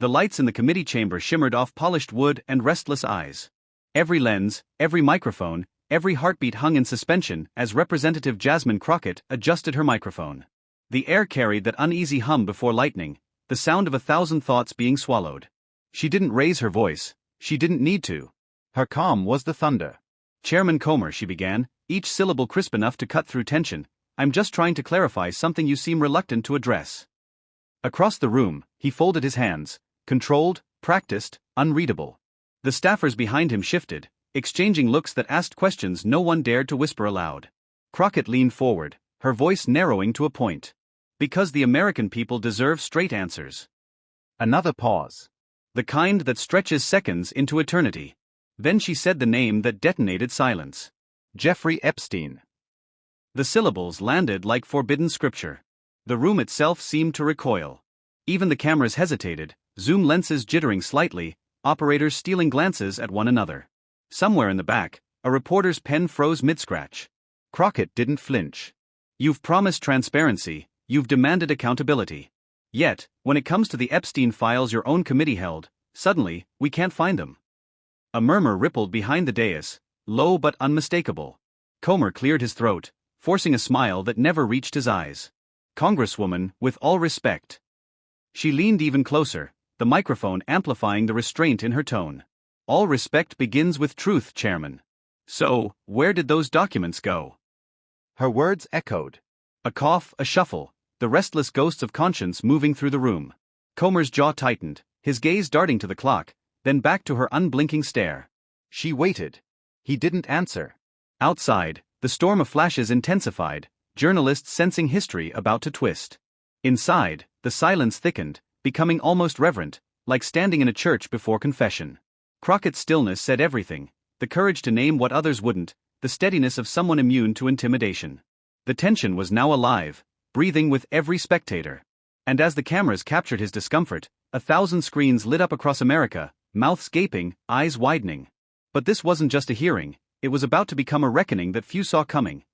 The lights in the committee chamber shimmered off polished wood and restless eyes. Every lens, every microphone, every heartbeat hung in suspension as Representative Jasmine Crockett adjusted her microphone. The air carried that uneasy hum before lightning, the sound of 1,000 thoughts being swallowed. She didn't raise her voice. She didn't need to. Her calm was the thunder. "Chairman Comer," she began, each syllable crisp enough to cut through tension, "I'm just trying to clarify something you seem reluctant to address." Across the room, he folded his hands, controlled, practiced, unreadable. The staffers behind him shifted, exchanging looks that asked questions no one dared to whisper aloud. Crockett leaned forward, her voice narrowing to a point. "Because the American people deserve straight answers." Another pause. The kind that stretches seconds into eternity. Then she said the name that detonated silence. Jeffrey Epstein. The syllables landed like forbidden scripture. The room itself seemed to recoil. Even the cameras hesitated, zoom lenses jittering slightly, operators stealing glances at one another. Somewhere in the back, a reporter's pen froze mid-scratch. Crockett didn't flinch. "You've promised transparency, you've demanded accountability. Yet, when it comes to the Epstein files your own committee held, suddenly, we can't find them." A murmur rippled behind the dais, low but unmistakable. Comer cleared his throat, forcing a smile that never reached his eyes. "Congresswoman, with all respect." She leaned even closer, the microphone amplifying the restraint in her tone. "All respect begins with truth, Chairman. So, where did those documents go?" Her words echoed. A cough, a shuffle, the restless ghosts of conscience moving through the room. Comer's jaw tightened, his gaze darting to the clock, then back to her unblinking stare. She waited. He didn't answer. Outside, the storm of flashes intensified, journalists sensing history about to twist. Inside, the silence thickened, becoming almost reverent, like standing in a church before confession. Crockett's stillness said everything, the courage to name what others wouldn't, the steadiness of someone immune to intimidation. The tension was now alive, breathing with every spectator. And as the cameras captured his discomfort, 1,000 screens lit up across America, mouths gaping, eyes widening. But this wasn't just a hearing, it was about to become a reckoning that few saw coming.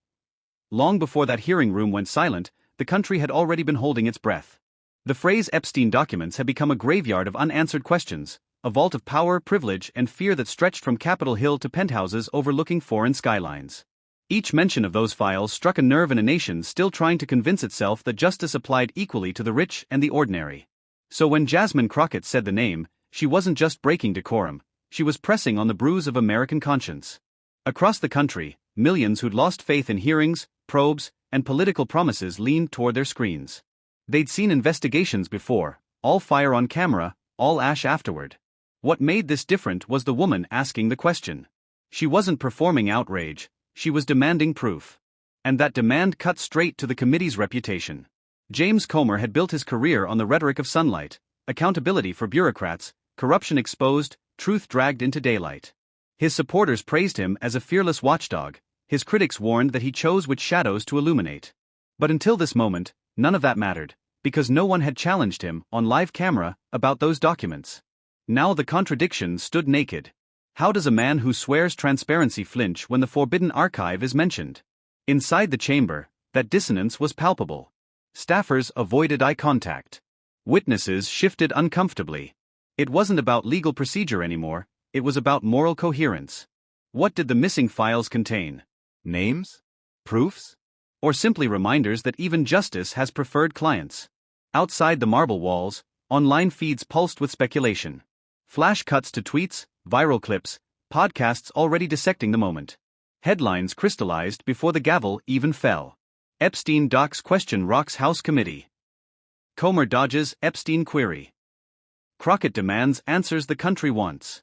Long before that hearing room went silent, the country had already been holding its breath. The phrase Epstein documents had become a graveyard of unanswered questions, a vault of power, privilege, and fear that stretched from Capitol Hill to penthouses overlooking foreign skylines. Each mention of those files struck a nerve in a nation still trying to convince itself that justice applied equally to the rich and the ordinary. So when Jasmine Crockett said the name, she wasn't just breaking decorum, she was pressing on the bruise of American conscience. Across the country, millions who'd lost faith in hearings, probes, and political promises leaned toward their screens. They'd seen investigations before, all fire on camera, all ash afterward. What made this different was the woman asking the question. She wasn't performing outrage, she was demanding proof. And that demand cut straight to the committee's reputation. James Comer had built his career on the rhetoric of sunlight, accountability for bureaucrats, corruption exposed, truth dragged into daylight. His supporters praised him as a fearless watchdog, his critics warned that he chose which shadows to illuminate. But until this moment, none of that mattered, because no one had challenged him, on live camera, about those documents. Now the contradiction stood naked. How does a man who swears transparency flinch when the forbidden archive is mentioned? Inside the chamber, that dissonance was palpable. Staffers avoided eye contact. Witnesses shifted uncomfortably. It wasn't about legal procedure anymore, it was about moral coherence. What did the missing files contain? Names? Proofs? Or simply reminders that even justice has preferred clients? Outside the marble walls, online feeds pulsed with speculation. Flash cuts to tweets, viral clips, podcasts already dissecting the moment. Headlines crystallized before the gavel even fell. Epstein docs question rocks House Committee. Comer dodges Epstein query. Crockett demands answers the country wants.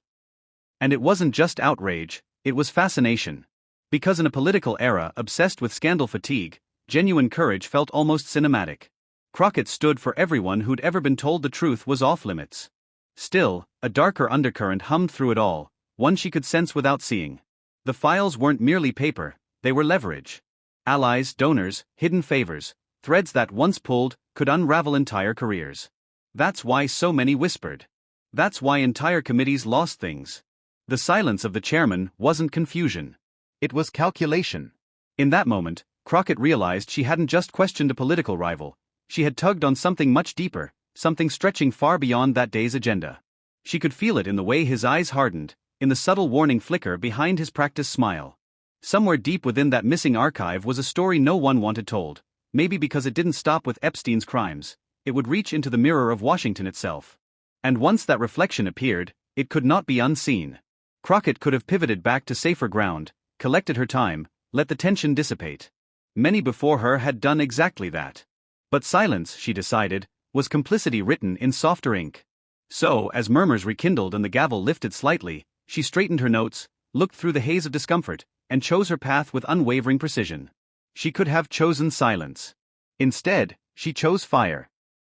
And it wasn't just outrage, it was fascination. Because in a political era obsessed with scandal fatigue, genuine courage felt almost cinematic. Crockett stood for everyone who'd ever been told the truth was off limits. Still, a darker undercurrent hummed through it all, one she could sense without seeing. The files weren't merely paper, they were leverage. Allies, donors, hidden favors, threads that once pulled, could unravel entire careers. That's why so many whispered. That's why entire committees lost things. The silence of the chairman wasn't confusion. It was calculation. In that moment, Crockett realized she hadn't just questioned a political rival, she had tugged on something much deeper, something stretching far beyond that day's agenda. She could feel it in the way his eyes hardened, in the subtle warning flicker behind his practiced smile. Somewhere deep within that missing archive was a story no one wanted told, maybe because it didn't stop with Epstein's crimes, it would reach into the mirror of Washington itself. And once that reflection appeared, it could not be unseen. Crockett could have pivoted back to safer ground, collected her time, let the tension dissipate. Many before her had done exactly that. But silence, she decided, was complicity written in softer ink. So, as murmurs rekindled and the gavel lifted slightly, she straightened her notes, looked through the haze of discomfort, and chose her path with unwavering precision. She could have chosen silence. Instead, she chose fire.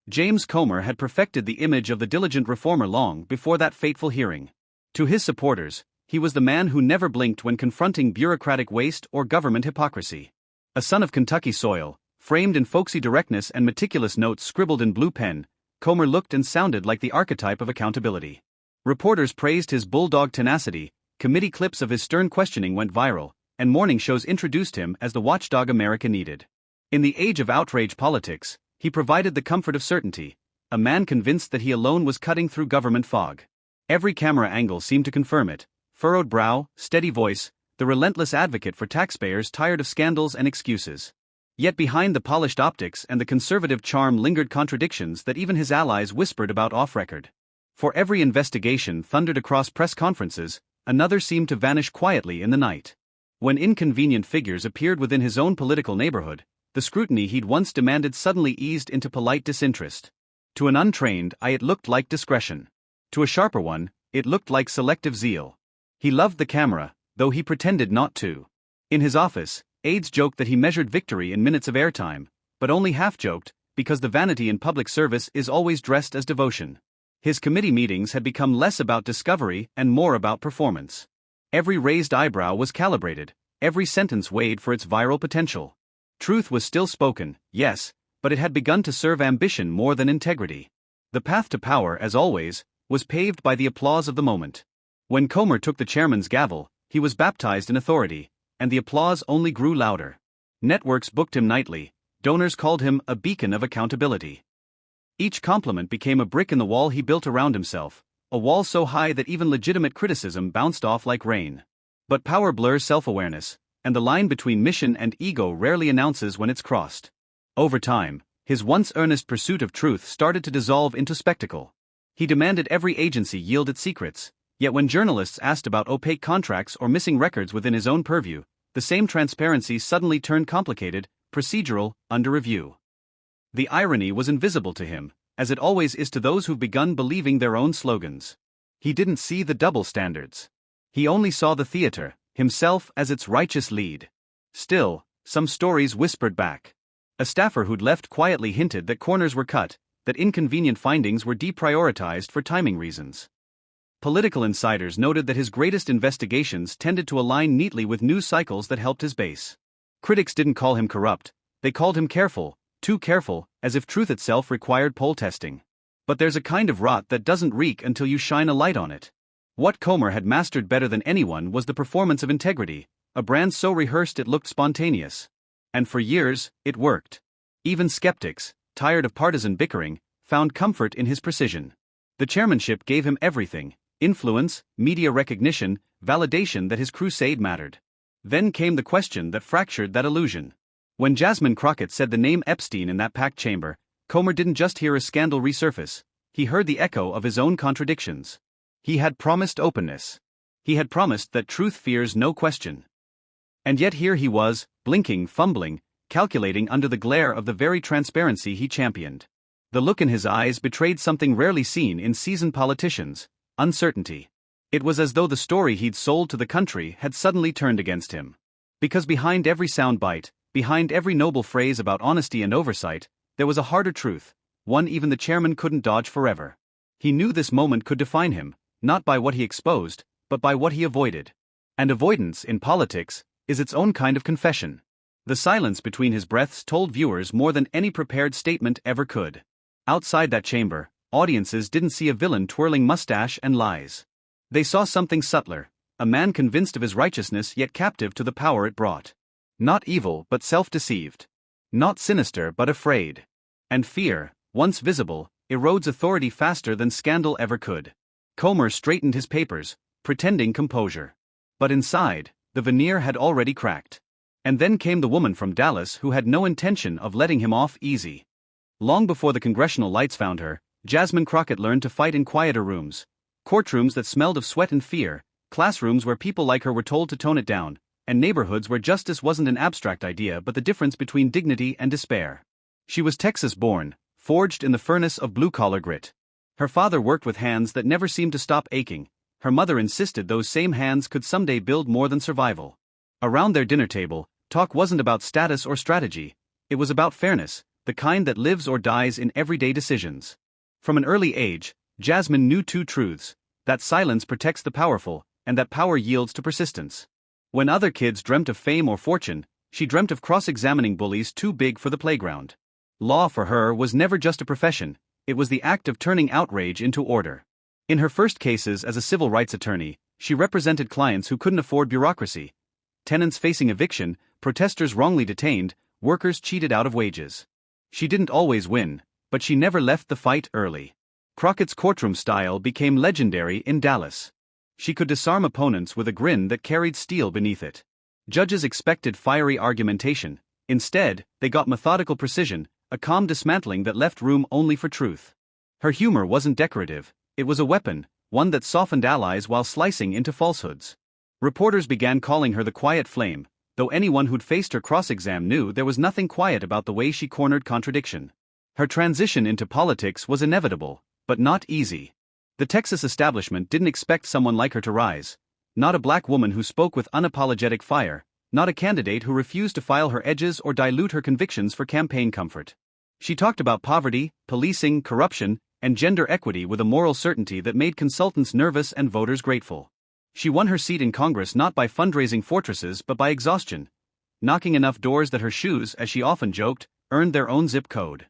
James Comer had perfected the image of the diligent reformer long before that fateful hearing. To his supporters, he was the man who never blinked when confronting bureaucratic waste or government hypocrisy. A son of Kentucky soil, framed in folksy directness and meticulous notes scribbled in blue pen, Comer looked and sounded like the archetype of accountability. Reporters praised his bulldog tenacity, committee clips of his stern questioning went viral, and morning shows introduced him as the watchdog America needed. In the age of outrage politics, he provided the comfort of certainty, a man convinced that he alone was cutting through government fog. Every camera angle seemed to confirm it: furrowed brow, steady voice, the relentless advocate for taxpayers tired of scandals and excuses. Yet behind the polished optics and the conservative charm lingered contradictions that even his allies whispered about off-record. For every investigation thundered across press conferences, another seemed to vanish quietly in the night. When inconvenient figures appeared within his own political neighborhood, the scrutiny he'd once demanded suddenly eased into polite disinterest. To an untrained eye it looked like discretion. To a sharper one, it looked like selective zeal. He loved the camera, though he pretended not to. In his office, aides joked that he measured victory in minutes of airtime, but only half-joked, because the vanity in public service is always dressed as devotion. His committee meetings had become less about discovery and more about performance. Every raised eyebrow was calibrated, every sentence weighed for its viral potential. Truth was still spoken, yes, but it had begun to serve ambition more than integrity. The path to power, as always, was paved by the applause of the moment. When Comer took the chairman's gavel, he was baptized in authority, and the applause only grew louder. Networks booked him nightly, donors called him a beacon of accountability. Each compliment became a brick in the wall he built around himself, a wall so high that even legitimate criticism bounced off like rain. But power blurs self-awareness, and the line between mission and ego rarely announces when it's crossed. Over time, his once earnest pursuit of truth started to dissolve into spectacle. He demanded every agency yield its secrets, yet when journalists asked about opaque contracts or missing records within his own purview, the same transparency suddenly turned complicated, procedural, under review. The irony was invisible to him, as it always is to those who've begun believing their own slogans. He didn't see the double standards. He only saw the theater, himself as its righteous lead. Still, some stories whispered back. A staffer who'd left quietly hinted that corners were cut, that inconvenient findings were deprioritized for timing reasons. Political insiders noted that his greatest investigations tended to align neatly with news cycles that helped his base. Critics didn't call him corrupt, they called him careful, too careful, as if truth itself required poll testing. But there's a kind of rot that doesn't reek until you shine a light on it. What Comer had mastered better than anyone was the performance of integrity, a brand so rehearsed it looked spontaneous. And for years, it worked. Even skeptics, tired of partisan bickering, found comfort in his precision. The chairmanship gave him everything: influence, media recognition, validation that his crusade mattered. Then came the question that fractured that illusion. When Jasmine Crockett said the name Epstein in that packed chamber, Comer didn't just hear a scandal resurface, he heard the echo of his own contradictions. He had promised openness. He had promised that truth fears no question. And yet here he was, blinking, fumbling, calculating under the glare of the very transparency he championed. The look in his eyes betrayed something rarely seen in seasoned politicians: uncertainty. It was as though the story he'd sold to the country had suddenly turned against him. Because behind every soundbite, behind every noble phrase about honesty and oversight, there was a harder truth, one even the chairman couldn't dodge forever. He knew this moment could define him, not by what he exposed, but by what he avoided. And avoidance, in politics, is its own kind of confession. The silence between his breaths told viewers more than any prepared statement ever could. Outside that chamber, audiences didn't see a villain twirling mustache and lies. They saw something subtler, a man convinced of his righteousness yet captive to the power it brought. Not evil but self-deceived. Not sinister but afraid. And fear, once visible, erodes authority faster than scandal ever could. Comer straightened his papers, pretending composure. But inside, the veneer had already cracked. And then came the woman from Dallas who had no intention of letting him off easy. Long before the congressional lights found her, Jasmine Crockett learned to fight in quieter rooms. Courtrooms that smelled of sweat and fear, classrooms where people like her were told to tone it down, and neighborhoods where justice wasn't an abstract idea but the difference between dignity and despair. She was Texas-born, forged in the furnace of blue-collar grit. Her father worked with hands that never seemed to stop aching. Her mother insisted those same hands could someday build more than survival. Around their dinner table, talk wasn't about status or strategy. It was about fairness, the kind that lives or dies in everyday decisions. From an early age, Jasmine knew two truths: that silence protects the powerful, and that power yields to persistence. When other kids dreamt of fame or fortune, she dreamt of cross-examining bullies too big for the playground. Law for her was never just a profession, it was the act of turning outrage into order. In her first cases as a civil rights attorney, she represented clients who couldn't afford bureaucracy. Tenants facing eviction, protesters wrongly detained, workers cheated out of wages. She didn't always win, but she never left the fight early. Crockett's courtroom style became legendary in Dallas. She could disarm opponents with a grin that carried steel beneath it. Judges expected fiery argumentation. Instead, they got methodical precision, a calm dismantling that left room only for truth. Her humor wasn't decorative, it was a weapon, one that softened allies while slicing into falsehoods. Reporters began calling her the quiet flame, though anyone who'd faced her cross-exam knew there was nothing quiet about the way she cornered contradiction. Her transition into politics was inevitable, but not easy. The Texas establishment didn't expect someone like her to rise. Not a black woman who spoke with unapologetic fire, not a candidate who refused to file her edges or dilute her convictions for campaign comfort. She talked about poverty, policing, corruption, and gender equity with a moral certainty that made consultants nervous and voters grateful. She won her seat in Congress not by fundraising fortresses but by exhaustion, knocking enough doors that her shoes, as she often joked, earned their own zip code.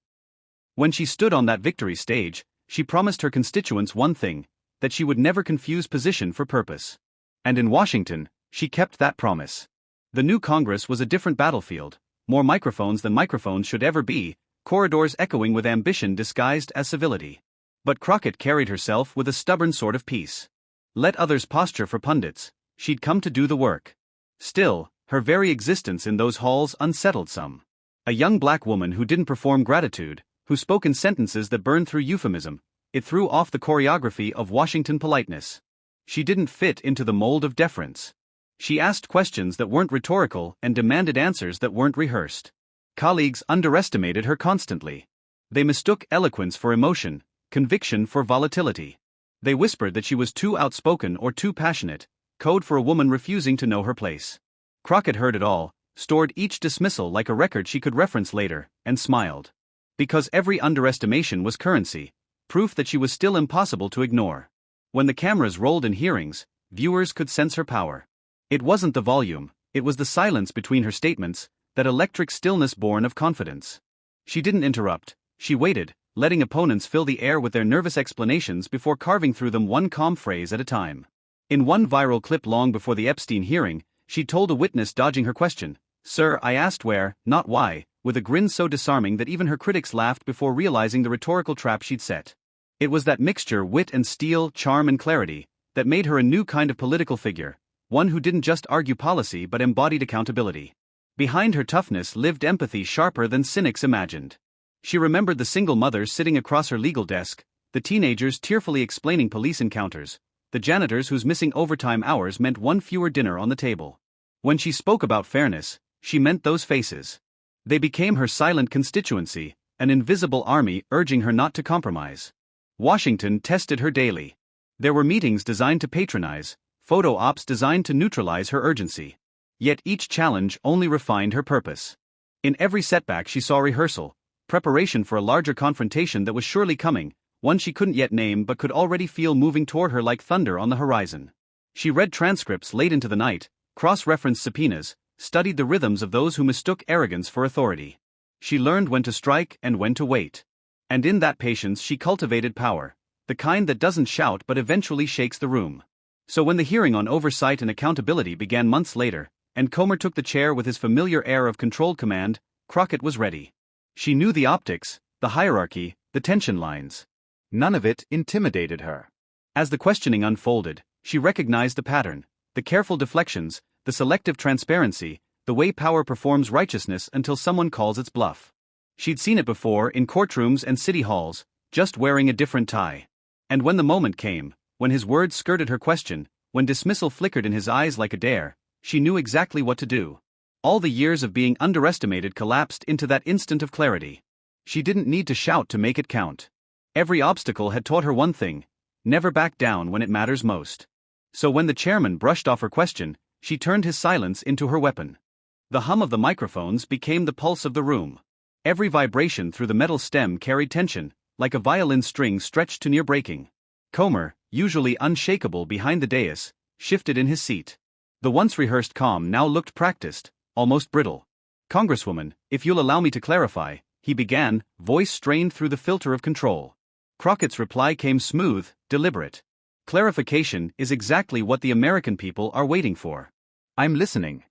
When she stood on that victory stage, she promised her constituents one thing: that she would never confuse position for purpose. And in Washington, she kept that promise. The new Congress was a different battlefield, more microphones than microphones should ever be, corridors echoing with ambition disguised as civility. But Crockett carried herself with a stubborn sort of peace. Let others posture for pundits, she'd come to do the work. Still, her very existence in those halls unsettled some. A young black woman who didn't perform gratitude, who spoke in sentences that burned through euphemism, it threw off the choreography of Washington politeness. She didn't fit into the mold of deference. She asked questions that weren't rhetorical and demanded answers that weren't rehearsed. Colleagues underestimated her constantly. They mistook eloquence for emotion, conviction for volatility. They whispered that she was too outspoken or too passionate, code for a woman refusing to know her place. Crockett heard it all, stored each dismissal like a record she could reference later, and smiled. Because every underestimation was currency, proof that she was still impossible to ignore. When the cameras rolled in hearings, viewers could sense her power. It wasn't the volume, it was the silence between her statements, that electric stillness born of confidence. She didn't interrupt, she waited, letting opponents fill the air with their nervous explanations before carving through them one calm phrase at a time. In one viral clip long before the Epstein hearing, she told a witness dodging her question, "Sir, I asked where, not why," with a grin so disarming that even her critics laughed before realizing the rhetorical trap she'd set. It was that mixture, wit and steel, charm and clarity, that made her a new kind of political figure, one who didn't just argue policy but embodied accountability. Behind her toughness lived empathy sharper than cynics imagined. She remembered the single mothers sitting across her legal desk, the teenagers tearfully explaining police encounters, the janitors whose missing overtime hours meant one fewer dinner on the table. When she spoke about fairness, she meant those faces. They became her silent constituency, an invisible army urging her not to compromise. Washington tested her daily. There were meetings designed to patronize, photo ops designed to neutralize her urgency. Yet each challenge only refined her purpose. In every setback she saw rehearsal, preparation for a larger confrontation that was surely coming, one she couldn't yet name but could already feel moving toward her like thunder on the horizon. She read transcripts late into the night, cross-referenced subpoenas, studied the rhythms of those who mistook arrogance for authority. She learned when to strike and when to wait. And in that patience she cultivated power, the kind that doesn't shout but eventually shakes the room. So when the hearing on oversight and accountability began months later, and Comer took the chair with his familiar air of controlled command, Crockett was ready. She knew the optics, the hierarchy, the tension lines. None of it intimidated her. As the questioning unfolded, she recognized the pattern, the careful deflections, the selective transparency, the way power performs righteousness until someone calls its bluff. She'd seen it before in courtrooms and city halls, just wearing a different tie. And when the moment came, when his words skirted her question, when dismissal flickered in his eyes like a dare, she knew exactly what to do. All the years of being underestimated collapsed into that instant of clarity. She didn't need to shout to make it count. Every obstacle had taught her one thing: never back down when it matters most. So when the chairman brushed off her question, she turned his silence into her weapon. The hum of the microphones became the pulse of the room. Every vibration through the metal stem carried tension, like a violin string stretched to near breaking. Comer, usually unshakable behind the dais, shifted in his seat. The once rehearsed calm now looked practiced, almost brittle. "Congresswoman, if you'll allow me to clarify," he began, voice strained through the filter of control. Crockett's reply came smooth, deliberate. "Clarification is exactly what the American people are waiting for." "I'm listening."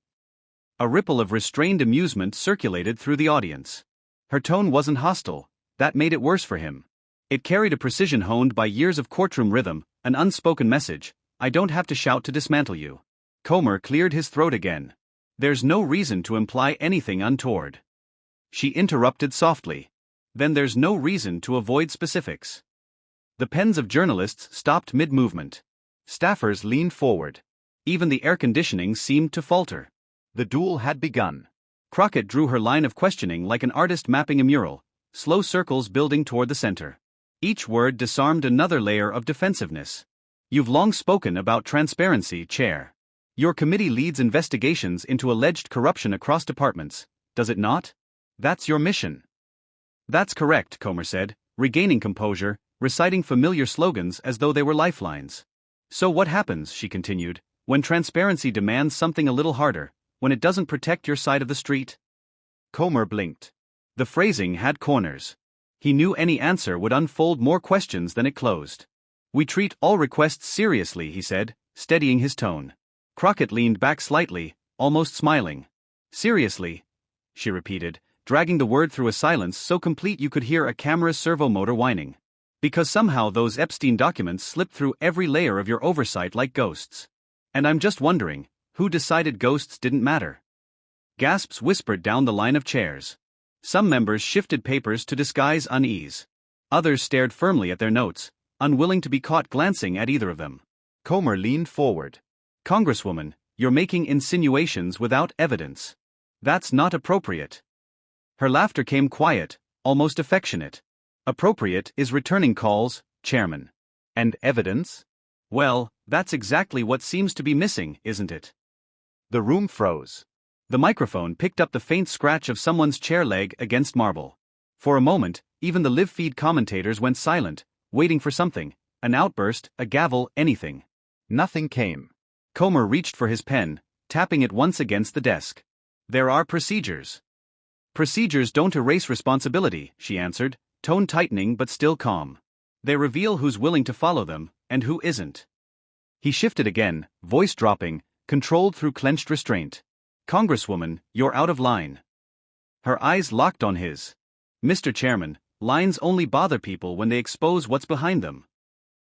A ripple of restrained amusement circulated through the audience. Her tone wasn't hostile. That made it worse for him. It carried a precision honed by years of courtroom rhythm, an unspoken message: "I don't have to shout to dismantle you." Comer cleared his throat again. "There's no reason to imply anything untoward." She interrupted softly. "Then there's no reason to avoid specifics." The pens of journalists stopped mid-movement. Staffers leaned forward. Even the air conditioning seemed to falter. The duel had begun. Crockett drew her line of questioning like an artist mapping a mural, slow circles building toward the center. Each word disarmed another layer of defensiveness. "You've long spoken about transparency, Chair. Your committee leads investigations into alleged corruption across departments, does it not? That's your mission." "That's correct," Comer said, regaining composure, reciting familiar slogans as though they were lifelines. "So what happens," she continued, "when transparency demands something a little harder, when it doesn't protect your side of the street?" Comer blinked. The phrasing had corners. He knew any answer would unfold more questions than it closed. "We treat all requests seriously," he said, steadying his tone. Crockett leaned back slightly, almost smiling. "Seriously?" she repeated, dragging the word through a silence so complete you could hear a camera's servo motor whining. "Because somehow those Epstein documents slipped through every layer of your oversight like ghosts. And I'm just wondering, who decided ghosts didn't matter?" Gasps whispered down the line of chairs. Some members shifted papers to disguise unease. Others stared firmly at their notes, unwilling to be caught glancing at either of them. Comer leaned forward. "Congresswoman, you're making insinuations without evidence. That's not appropriate." Her laughter came quiet, almost affectionate. "Appropriate is returning calls, Chairman. And evidence? Well, that's exactly what seems to be missing, isn't it?" The room froze. The microphone picked up the faint scratch of someone's chair leg against marble. For a moment, even the live feed commentators went silent, waiting for something, an outburst, a gavel, anything. Nothing came. Comer reached for his pen, tapping it once against the desk. "There are procedures." "Procedures don't erase responsibility," she answered, tone tightening but still calm. "They reveal who's willing to follow them, and who isn't." He shifted again, voice dropping, controlled through clenched restraint. "Congresswoman, you're out of line." Her eyes locked on his. "Mr. Chairman, lines only bother people when they expose what's behind them."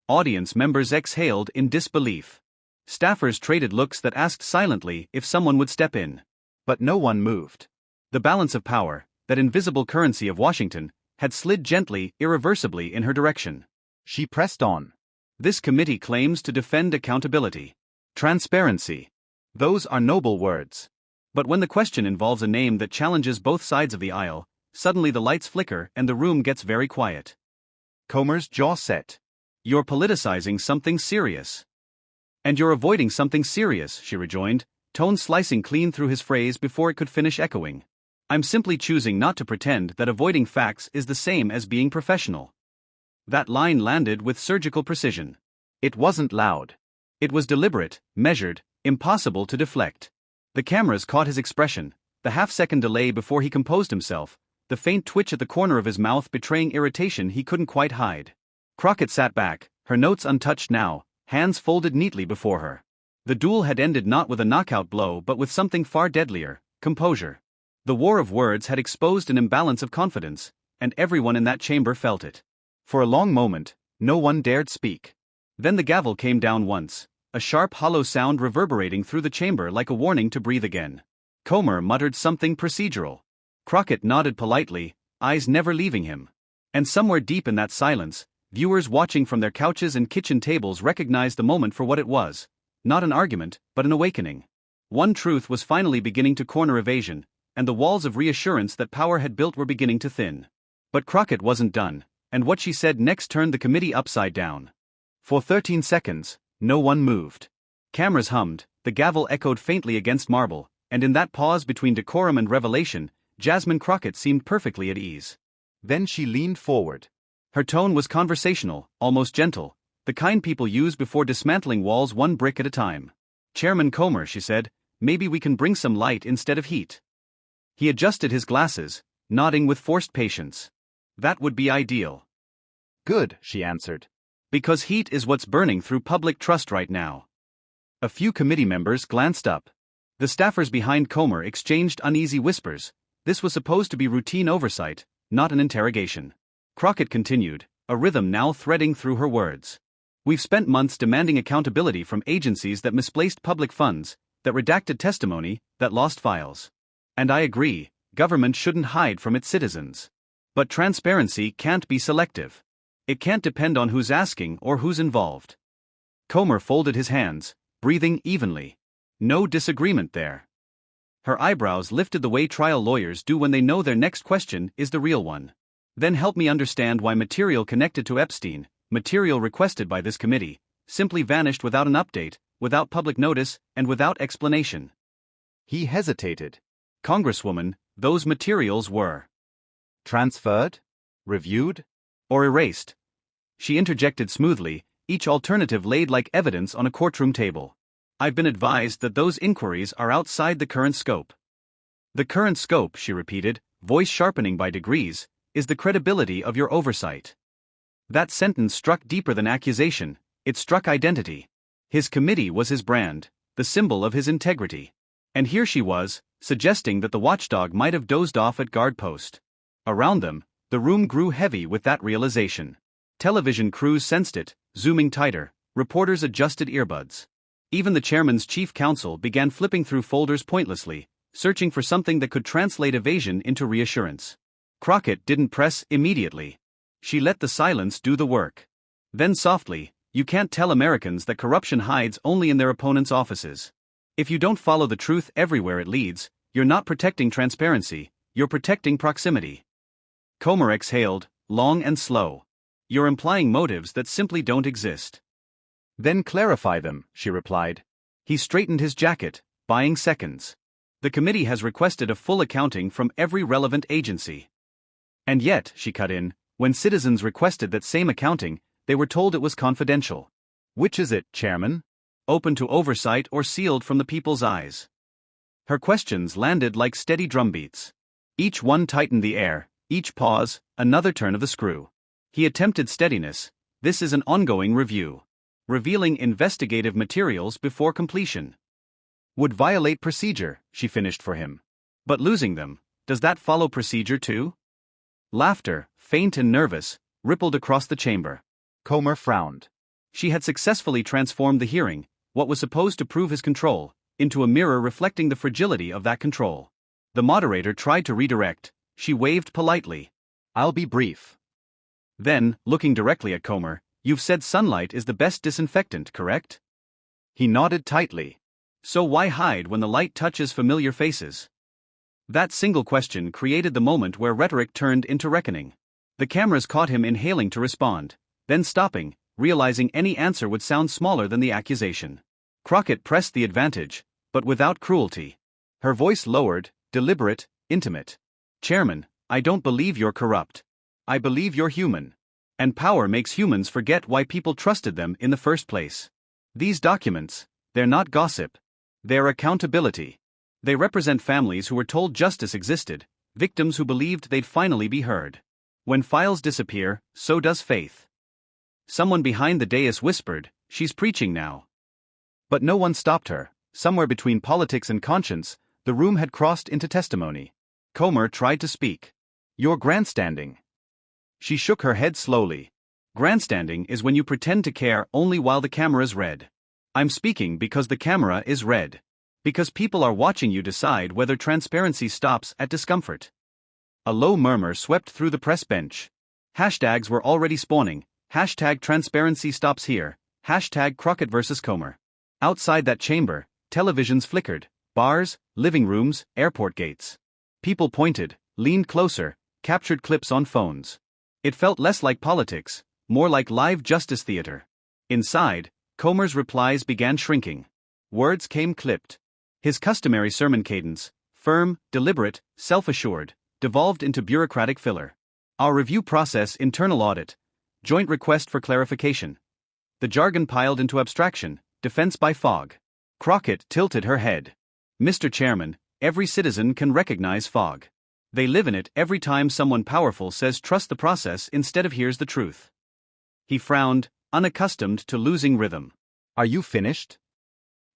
Audience members exhaled in disbelief. Staffers traded looks that asked silently if someone would step in. But no one moved. The balance of power, that invisible currency of Washington, had slid gently, irreversibly in her direction. She pressed on. "This committee claims to defend accountability. Transparency. Those are noble words. But when the question involves a name that challenges both sides of the aisle, suddenly the lights flicker and the room gets very quiet." Comer's jaw set. "You're politicizing something serious." "And you're avoiding something serious," she rejoined, tone slicing clean through his phrase before it could finish echoing. "I'm simply choosing not to pretend that avoiding facts is the same as being professional." That line landed with surgical precision. It wasn't loud. It was deliberate, measured, impossible to deflect. The cameras caught his expression, the half-second delay before he composed himself, the faint twitch at the corner of his mouth betraying irritation he couldn't quite hide. Crockett sat back, her notes untouched now, hands folded neatly before her. The duel had ended not with a knockout blow but with something far deadlier: composure. The war of words had exposed an imbalance of confidence, and everyone in that chamber felt it. For a long moment, No one dared speak. Then the gavel came down once, a sharp hollow sound reverberating through the chamber like a warning to breathe again. Comer muttered something procedural. Crockett nodded politely, eyes never leaving him. And somewhere deep in that silence, viewers watching from their couches and kitchen tables recognized the moment for what it was. Not an argument, but an awakening. One truth was finally beginning to corner evasion, and the walls of reassurance that power had built were beginning to thin. But Crockett wasn't done, and what she said next turned the committee upside down. For 13 seconds, no one moved. Cameras hummed, the gavel echoed faintly against marble, and in that pause between decorum and revelation, Jasmine Crockett seemed perfectly at ease. Then she leaned forward. Her tone was conversational, almost gentle, the kind people use before dismantling walls one brick at a time. "Chairman Comer," she said, "maybe we can bring some light instead of heat." He adjusted his glasses, nodding with forced patience. "That would be ideal." "Good," she answered. "Because heat is what's burning through public trust right now." A few committee members glanced up. The staffers behind Comer exchanged uneasy whispers. This was supposed to be routine oversight, not an interrogation. Crockett continued, a rhythm now threading through her words. "We've spent months demanding accountability from agencies that misplaced public funds, that redacted testimony, that lost files. And I agree, government shouldn't hide from its citizens. But transparency can't be selective. It can't depend on who's asking or who's involved." Comer folded his hands, breathing evenly. No disagreement there. Her eyebrows lifted the way trial lawyers do when they know their next question is the real one. "Then help me understand why material connected to Epstein, material requested by this committee, simply vanished without an update, without public notice, and without explanation." He hesitated. "Congresswoman, those materials were transferred, reviewed, or erased." She interjected smoothly, each alternative laid like evidence on a courtroom table. "I've been advised that those inquiries are outside the current scope." "The current scope," she repeated, voice sharpening by degrees, "is the credibility of your oversight." That sentence struck deeper than accusation, it struck identity. His committee was his brand, the symbol of his integrity. And here she was, suggesting that the watchdog might have dozed off at guard post. Around them, the room grew heavy with that realization. Television crews sensed it, zooming tighter, reporters adjusted earbuds. Even the chairman's chief counsel began flipping through folders pointlessly, searching for something that could translate evasion into reassurance. Crockett didn't press immediately. She let the silence do the work. Then softly, "You can't tell Americans that corruption hides only in their opponents' offices. If you don't follow the truth everywhere it leads, you're not protecting transparency, you're protecting proximity." Comer exhaled, long and slow. "You're implying motives that simply don't exist." "Then clarify them," she replied. He straightened his jacket, buying seconds. "The committee has requested a full accounting from every relevant agency." "And yet," she cut in, "when citizens requested that same accounting, they were told it was confidential. Which is it, Chairman? Open to oversight or sealed from the people's eyes?" Her questions landed like steady drumbeats. Each one tightened the air, each pause, another turn of the screw. He attempted steadiness. "This is an ongoing review. Revealing investigative materials before completion would violate procedure," she finished for him. "But losing them, does that follow procedure too?" Laughter, faint and nervous, rippled across the chamber. Comer frowned. She had successfully transformed the hearing, what was supposed to prove his control, into a mirror reflecting the fragility of that control. The moderator tried to redirect. She waved politely. "I'll be brief." Then, looking directly at Comer, "You've said sunlight is the best disinfectant, correct?" He nodded tightly. "So why hide when the light touches familiar faces?" That single question created the moment where rhetoric turned into reckoning. The cameras caught him inhaling to respond, then stopping, realizing any answer would sound smaller than the accusation. Crockett pressed the advantage, but without cruelty. Her voice lowered, deliberate, intimate. "Chairman, I don't believe you're corrupt. I believe you're human. And power makes humans forget why people trusted them in the first place. These documents, they're not gossip. They're accountability. They represent families who were told justice existed, victims who believed they'd finally be heard. When files disappear, so does faith." Someone behind the dais whispered, "She's preaching now." But no one stopped her. Somewhere between politics and conscience, the room had crossed into testimony. Comer tried to speak. "You're grandstanding." She shook her head slowly. Grandstanding is when you pretend to care only while the camera's red. I'm speaking because the camera is red. Because people are watching you decide whether transparency stops at discomfort. A low murmur swept through the press bench. Hashtags were already spawning. Hashtag transparency stops here. Hashtag Crockett versus Comer. Outside that chamber, televisions flickered. Bars, living rooms, airport gates. People pointed, leaned closer, captured clips on phones. It felt less like politics, more like live justice theater. Inside, Comer's replies began shrinking. Words came clipped. His customary sermon cadence, firm, deliberate, self-assured, devolved into bureaucratic filler. Our review process, internal audit, joint request for clarification. The jargon piled into abstraction, defense by fog. Crockett tilted her head. Mr. Chairman, every citizen can recognize fog. They live in it every time someone powerful says trust the process instead of here's the truth. He frowned, unaccustomed to losing rhythm. Are you finished?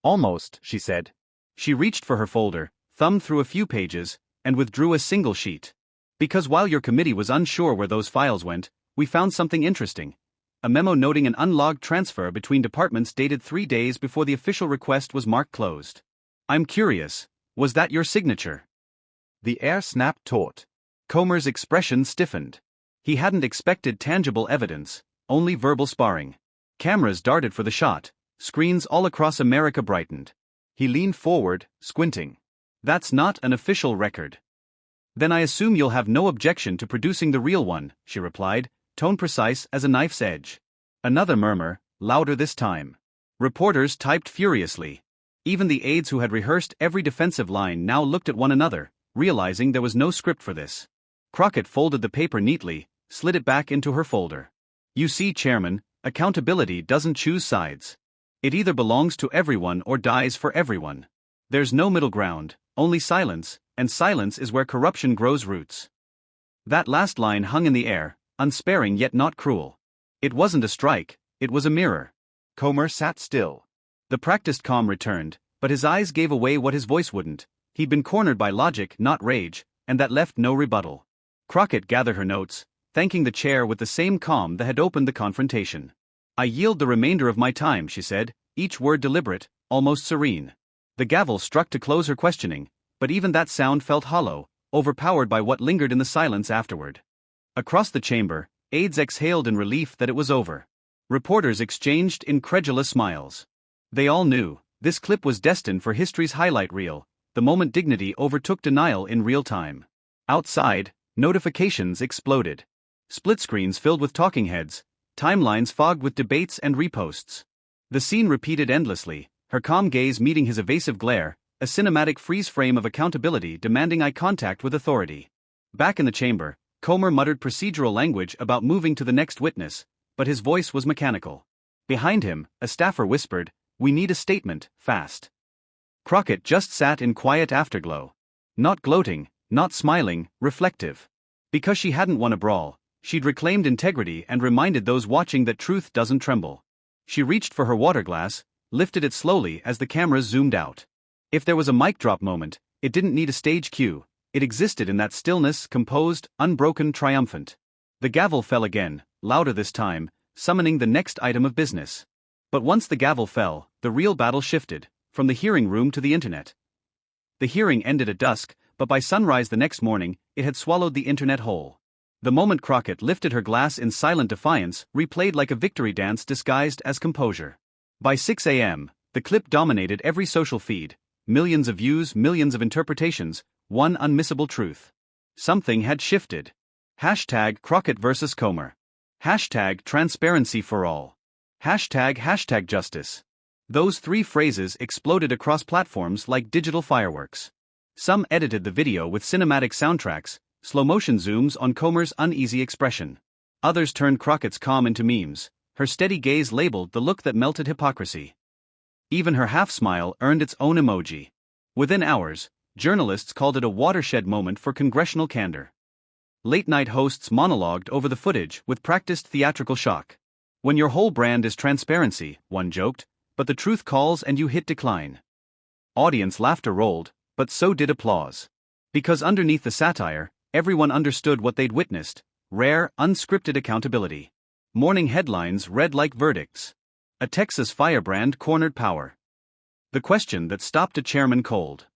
Almost, she said. She reached for her folder, thumbed through a few pages, and withdrew a single sheet. Because while your committee was unsure where those files went, we found something interesting. A memo noting an unlogged transfer between departments dated 3 days before the official request was marked closed. I'm curious, was that your signature? The air snapped taut. Comer's expression stiffened. He hadn't expected tangible evidence, only verbal sparring. Cameras darted for the shot, screens all across America brightened. He leaned forward, squinting. That's not an official record. Then I assume you'll have no objection to producing the real one, she replied, tone precise as a knife's edge. Another murmur, louder this time. Reporters typed furiously. Even the aides who had rehearsed every defensive line now looked at one another, realizing there was no script for this. Crockett folded the paper neatly, slid it back into her folder. You see, Chairman, accountability doesn't choose sides. It either belongs to everyone or dies for everyone. There's no middle ground, only silence, and silence is where corruption grows roots. That last line hung in the air, unsparing yet not cruel. It wasn't a strike, it was a mirror. Comer sat still. The practiced calm returned, but his eyes gave away what his voice wouldn't. He'd been cornered by logic, not rage, and that left no rebuttal. Crockett gathered her notes, thanking the chair with the same calm that had opened the confrontation. I yield the remainder of my time, she said, each word deliberate, almost serene. The gavel struck to close her questioning, but even that sound felt hollow, overpowered by what lingered in the silence afterward. Across the chamber, aides exhaled in relief that it was over. Reporters exchanged incredulous smiles. They all knew, this clip was destined for history's highlight reel, the moment dignity overtook denial in real time. Outside, notifications exploded. Split screens filled with talking heads, timelines fogged with debates and reposts. The scene repeated endlessly, her calm gaze meeting his evasive glare, a cinematic freeze frame of accountability demanding eye contact with authority. Back in the chamber, Comer muttered procedural language about moving to the next witness, but his voice was mechanical. Behind him, a staffer whispered, "We need a statement, fast." Crockett just sat in quiet afterglow. Not gloating, not smiling, reflective. Because she hadn't won a brawl, she'd reclaimed integrity and reminded those watching that truth doesn't tremble. She reached for her water glass, lifted it slowly as the cameras zoomed out. If there was a mic drop moment, it didn't need a stage cue, it existed in that stillness, composed, unbroken, triumphant. The gavel fell again, louder this time, summoning the next item of business. But once the gavel fell, the real battle shifted, from the hearing room to the internet. The hearing ended at dusk, but by sunrise the next morning, it had swallowed the internet whole. The moment Crockett lifted her glass in silent defiance, replayed like a victory dance disguised as composure. By 6 a.m., the clip dominated every social feed, millions of views, millions of interpretations, one unmissable truth. Something had shifted. Hashtag Crockett versus Comer. Hashtag transparency for all. Hashtag justice. Those three phrases exploded across platforms like digital fireworks. Some edited the video with cinematic soundtracks, slow-motion zooms on Comer's uneasy expression. Others turned Crockett's calm into memes, her steady gaze labeled the look that melted hypocrisy. Even her half-smile earned its own emoji. Within hours, journalists called it a watershed moment for congressional candor. Late-night hosts monologued over the footage with practiced theatrical shock. When your whole brand is transparency, one joked, but the truth calls and you hit decline. Audience laughter rolled, but so did applause. Because underneath the satire, everyone understood what they'd witnessed, rare, unscripted accountability. Morning headlines read like verdicts. A Texas firebrand cornered power. The question that stopped a chairman cold.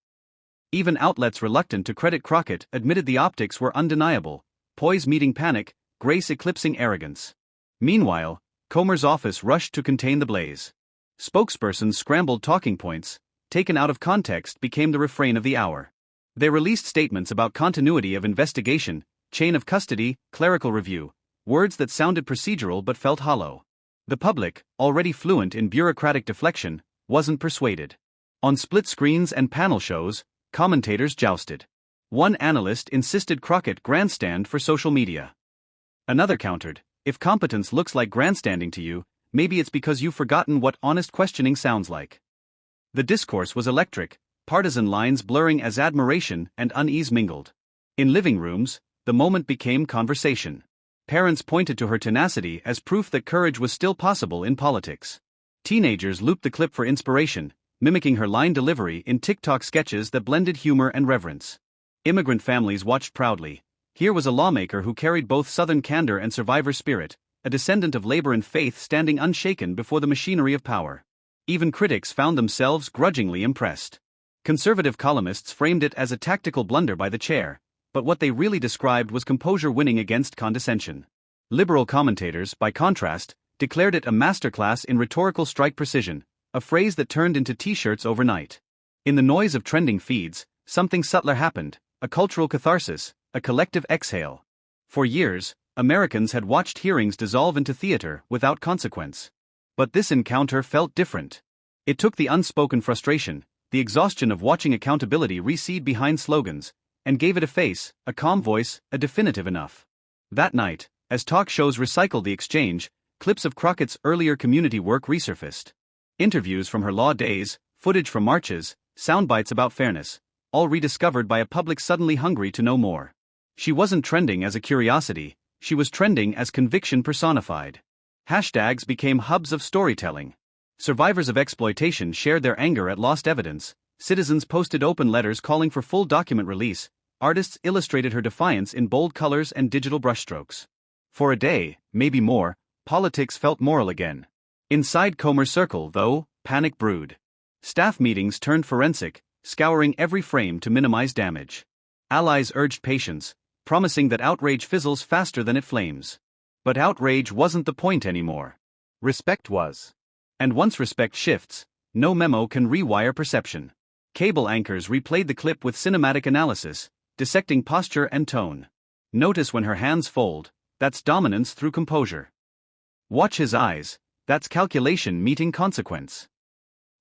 Even outlets reluctant to credit Crockett admitted the optics were undeniable: poise meeting panic, grace eclipsing arrogance. Meanwhile, Comer's office rushed to contain the blaze. Spokespersons scrambled talking points, taken out of context became the refrain of the hour. They released statements about continuity of investigation, chain of custody, clerical review, words that sounded procedural but felt hollow. The public, already fluent in bureaucratic deflection, wasn't persuaded. On split screens and panel shows, commentators jousted. One analyst insisted Crockett grandstand for social media. Another countered, if competence looks like grandstanding to you, maybe it's because you've forgotten what honest questioning sounds like. The discourse was electric, partisan lines blurring as admiration and unease mingled. In living rooms, the moment became conversation. Parents pointed to her tenacity as proof that courage was still possible in politics. Teenagers looped the clip for inspiration, mimicking her line delivery in TikTok sketches that blended humor and reverence. Immigrant families watched proudly. Here was a lawmaker who carried both Southern candor and survivor spirit, a descendant of labor and faith standing unshaken before the machinery of power. Even critics found themselves grudgingly impressed. Conservative columnists framed it as a tactical blunder by the chair, but what they really described was composure winning against condescension. Liberal commentators, by contrast, declared it a masterclass in rhetorical strike precision, a phrase that turned into t-shirts overnight. In the noise of trending feeds, something subtler happened, a cultural catharsis, a collective exhale. For years, Americans had watched hearings dissolve into theater without consequence. But this encounter felt different. It took the unspoken frustration, the exhaustion of watching accountability recede behind slogans, and gave it a face, a calm voice, a definitive enough. That night, as talk shows recycled the exchange, clips of Crockett's earlier community work resurfaced. Interviews from her law days, footage from marches, soundbites about fairness, all rediscovered by a public suddenly hungry to know more. She wasn't trending as a curiosity, she was trending as conviction personified. Hashtags became hubs of storytelling. Survivors of exploitation shared their anger at lost evidence, citizens posted open letters calling for full document release, artists illustrated her defiance in bold colors and digital brushstrokes. For a day, maybe more, politics felt moral again. Inside Comer's circle, though, panic brewed. Staff meetings turned forensic, scouring every frame to minimize damage. Allies urged patience, promising that outrage fizzles faster than it flames. But outrage wasn't the point anymore. Respect was. And once respect shifts, no memo can rewire perception. Cable anchors replayed the clip with cinematic analysis, dissecting posture and tone. Notice when her hands fold, that's dominance through composure. Watch his eyes, that's calculation meeting consequence.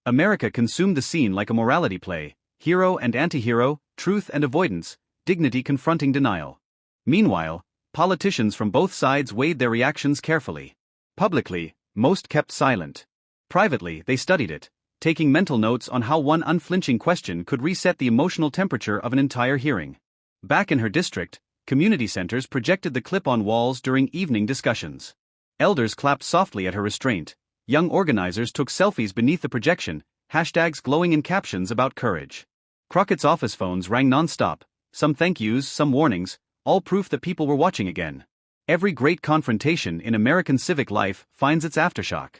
America consumed the scene like a morality play, hero and anti-hero, truth and avoidance, dignity confronting denial. Meanwhile, politicians from both sides weighed their reactions carefully. Publicly, most kept silent. Privately, they studied it, taking mental notes on how one unflinching question could reset the emotional temperature of an entire hearing. Back in her district, community centers projected the clip on walls during evening discussions. Elders clapped softly at her restraint. Young organizers took selfies beneath the projection, hashtags glowing in captions about courage. Crockett's office phones rang nonstop, some thank yous, some warnings, all proof that people were watching again. Every great confrontation in American civic life finds its aftershock.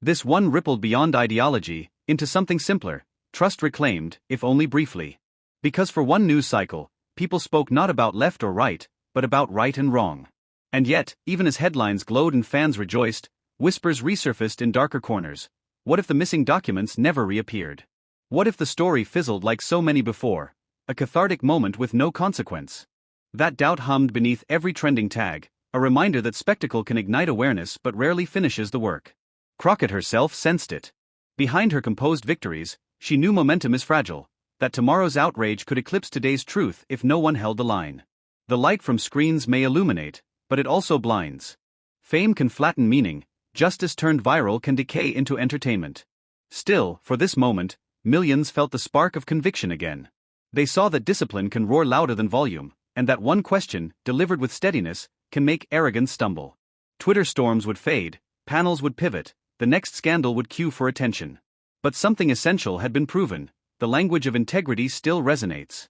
This one rippled beyond ideology, into something simpler, trust reclaimed, if only briefly. Because for one news cycle, people spoke not about left or right, but about right and wrong. And yet, even as headlines glowed and fans rejoiced, whispers resurfaced in darker corners. What if the missing documents never reappeared? What if the story fizzled like so many before? A cathartic moment with no consequence. That doubt hummed beneath every trending tag, a reminder that spectacle can ignite awareness but rarely finishes the work. Crockett herself sensed it. Behind her composed victories, she knew momentum is fragile, that tomorrow's outrage could eclipse today's truth if no one held the line. The light from screens may illuminate, but it also blinds. Fame can flatten meaning, justice turned viral can decay into entertainment. Still, for this moment, millions felt the spark of conviction again. They saw that discipline can roar louder than volume, and that one question, delivered with steadiness, can make arrogance stumble. Twitter storms would fade, panels would pivot, the next scandal would cue for attention. But something essential had been proven: the language of integrity still resonates.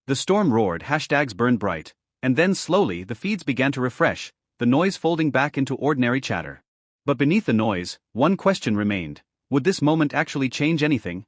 The storm roared, hashtags burned bright, and then slowly the feeds began to refresh, the noise folding back into ordinary chatter. But beneath the noise, one question remained: would this moment actually change anything?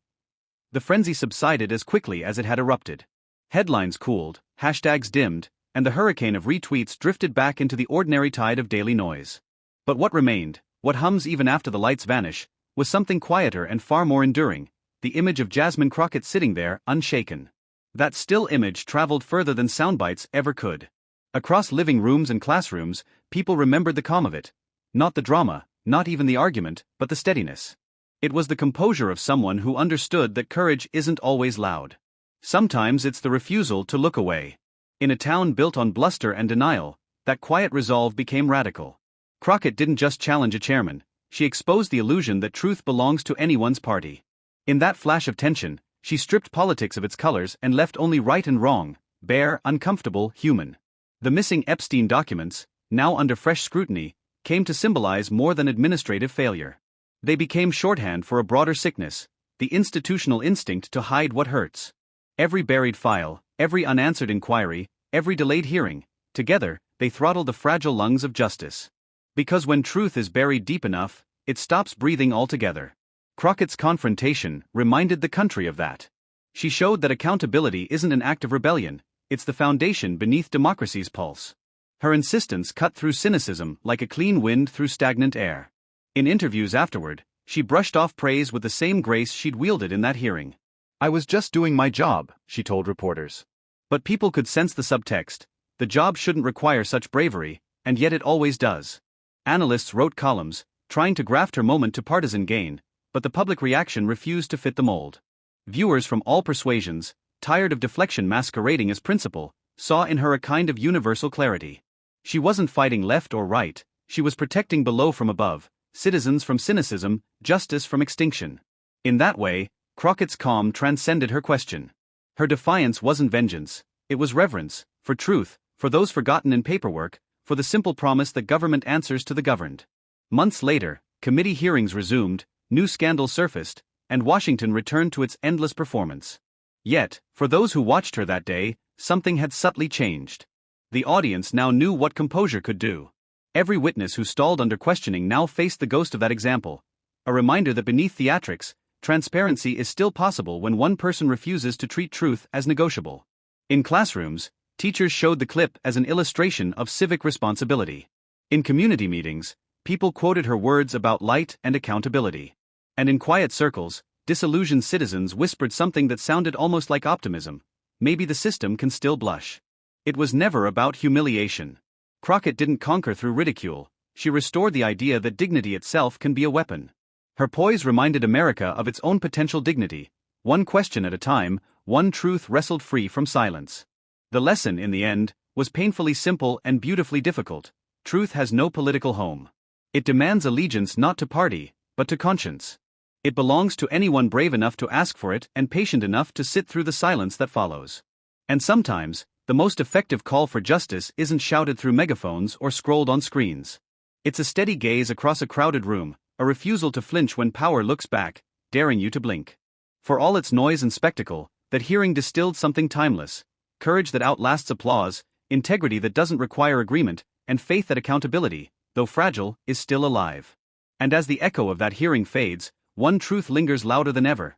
The frenzy subsided as quickly as it had erupted. Headlines cooled, hashtags dimmed, and the hurricane of retweets drifted back into the ordinary tide of daily noise. But what remained, what hums even after the lights vanish, was something quieter and far more enduring: the image of Jasmine Crockett sitting there, unshaken. That still image traveled further than soundbites ever could. Across living rooms and classrooms, people remembered the calm of it. Not the drama, not even the argument, but the steadiness. It was the composure of someone who understood that courage isn't always loud. Sometimes it's the refusal to look away. In a town built on bluster and denial, that quiet resolve became radical. Crockett didn't just challenge a chairman, she exposed the illusion that truth belongs to anyone's party. In that flash of tension, she stripped politics of its colors and left only right and wrong, bare, uncomfortable, human. The missing Epstein documents, now under fresh scrutiny, came to symbolize more than administrative failure. They became shorthand for a broader sickness, the institutional instinct to hide what hurts. Every buried file, every unanswered inquiry, every delayed hearing, together, they throttle the fragile lungs of justice. Because when truth is buried deep enough, it stops breathing altogether. Crockett's confrontation reminded the country of that. She showed that accountability isn't an act of rebellion, it's the foundation beneath democracy's pulse. Her insistence cut through cynicism like a clean wind through stagnant air. In interviews afterward, she brushed off praise with the same grace she'd wielded in that hearing. "I was just doing my job," she told reporters. But people could sense the subtext: the job shouldn't require such bravery, and yet it always does. Analysts wrote columns, trying to graft her moment to partisan gain, but the public reaction refused to fit the mold. Viewers from all persuasions, tired of deflection masquerading as principle, saw in her a kind of universal clarity. She wasn't fighting left or right, she was protecting below from above, citizens from cynicism, justice from extinction. In that way, Crockett's calm transcended her question. Her defiance wasn't vengeance, it was reverence, for truth, for those forgotten in paperwork, for the simple promise that government answers to the governed. Months later, committee hearings resumed, new scandals surfaced, and Washington returned to its endless performance. Yet, for those who watched her that day, something had subtly changed. The audience now knew what composure could do. Every witness who stalled under questioning now faced the ghost of that example, a reminder that beneath theatrics, transparency is still possible when one person refuses to treat truth as negotiable. In classrooms, teachers showed the clip as an illustration of civic responsibility. In community meetings, people quoted her words about light and accountability. And in quiet circles, disillusioned citizens whispered something that sounded almost like optimism: maybe the system can still blush. It was never about humiliation. Crockett didn't conquer through ridicule, she restored the idea that dignity itself can be a weapon. Her poise reminded America of its own potential dignity, one question at a time, one truth wrestled free from silence. The lesson, in the end, was painfully simple and beautifully difficult: truth has no political home. It demands allegiance not to party, but to conscience. It belongs to anyone brave enough to ask for it and patient enough to sit through the silence that follows. And sometimes, the most effective call for justice isn't shouted through megaphones or scrolled on screens. It's a steady gaze across a crowded room, a refusal to flinch when power looks back, daring you to blink. For all its noise and spectacle, that hearing distilled something timeless: courage that outlasts applause, integrity that doesn't require agreement, and faith that accountability, though fragile, is still alive. And as the echo of that hearing fades, one truth lingers louder than ever.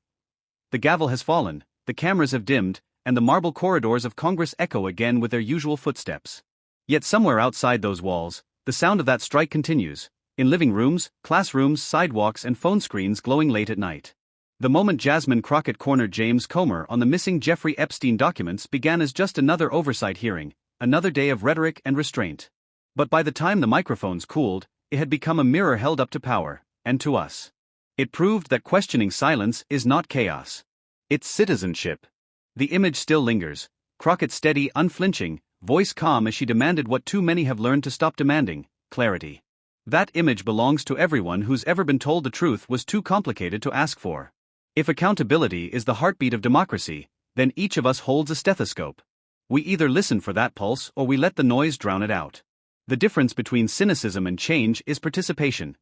The gavel has fallen, the cameras have dimmed, and the marble corridors of Congress echo again with their usual footsteps. Yet somewhere outside those walls, the sound of that strike continues, in living rooms, classrooms, sidewalks, and phone screens glowing late at night. The moment Jasmine Crockett cornered James Comer on the missing Jeffrey Epstein documents began as just another oversight hearing, another day of rhetoric and restraint. But by the time the microphones cooled, it had become a mirror held up to power, and to us. It proved that questioning silence is not chaos. It's citizenship. The image still lingers: Crockett steady, unflinching, voice calm as she demanded what too many have learned to stop demanding: clarity. That image belongs to everyone who's ever been told the truth was too complicated to ask for. If accountability is the heartbeat of democracy, then each of us holds a stethoscope. We either listen for that pulse or we let the noise drown it out. The difference between cynicism and change is participation,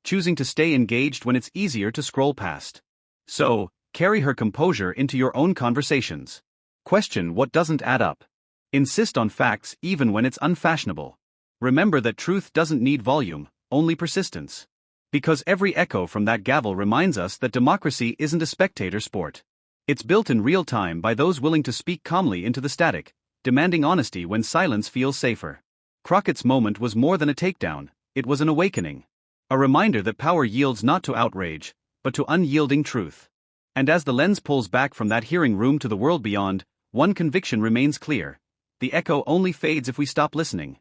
choosing to stay engaged when it's easier to scroll past. So, carry her composure into your own conversations. Question what doesn't add up. Insist on facts even when it's unfashionable. Remember that truth doesn't need volume, only persistence. Because every echo from that gavel reminds us that democracy isn't a spectator sport. It's built in real time by those willing to speak calmly into the static, demanding honesty when silence feels safer. Crockett's moment was more than a takedown, it was an awakening. A reminder that power yields not to outrage, but to unyielding truth. And as the lens pulls back from that hearing room to the world beyond, one conviction remains clear: the echo only fades if we stop listening.